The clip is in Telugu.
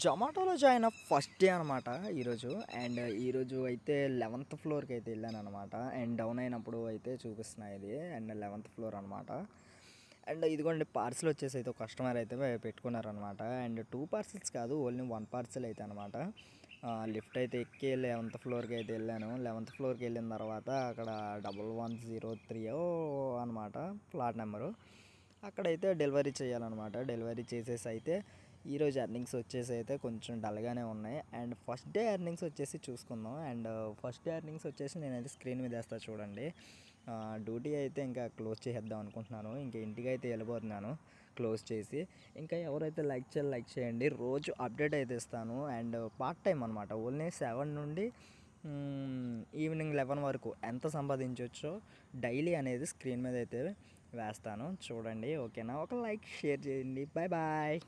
జొమాటోలో జాయిన్ ఫస్ట్ డే అనమాట ఈరోజు. అండ్ ఈరోజు అయితే 11th ఫ్లోర్కి అయితే వెళ్ళాను అనమాట. అండ్ డౌన్ అయినప్పుడు అయితే చూపిస్తున్నాయి ఇది. అండ్ 11th ఫ్లోర్ అనమాట. అండ్ ఇదిగోండి పార్సిల్ వచ్చేసి అయితే ఒక కస్టమర్ అయితే పెట్టుకున్నారనమాట. అండ్ 2 పార్సిల్స్ కాదు, ఓన్లీ 1 పార్సిల్ అయితే అనమాట. లిఫ్ట్ అయితే ఎక్కి 11th ఫ్లోర్కి అయితే వెళ్ళాను. 11th ఫ్లోర్కి వెళ్ళిన తర్వాత అక్కడ 1103 అనమాట ఫ్లాట్ నెంబరు. అక్కడైతే డెలివరీ చేయాలన్నమాట. డెలివరీ చేసేసి అయితే ఈరోజు ఎర్నింగ్స్ వచ్చేసి అయితే కొంచెం డల్గానే ఉన్నాయి. అండ్ ఫస్ట్ డే ఎర్నింగ్స్ వచ్చేసి చూసుకుందాం. అండ్ ఫస్ట్ డే ఎర్నింగ్స్ వచ్చేసి నేనైతే స్క్రీన్ మీద వేస్తా చూడండి. డ్యూటీ అయితే ఇంకా క్లోజ్ చేసేద్దాం అనుకుంటున్నాను. ఇంకా ఇంటికి అయితే వెళ్ళిపోతున్నాను క్లోజ్ చేసి. ఇంకా ఎవరైతే లైక్ చేయాలి లైక్ చేయండి. రోజు అప్డేట్ అయితే ఇస్తాను. అండ్ పార్ట్ టైం అనమాట. ఓన్లీ 7 నుండి ఈవినింగ్ 11 వరకు ఎంత సంపాదించవచ్చో డైలీ అనేది స్క్రీన్ మీద అయితే వేస్తాను చూడండి. ఓకేనా? ఒక లైక్ షేర్ చేయండి. Bye bye.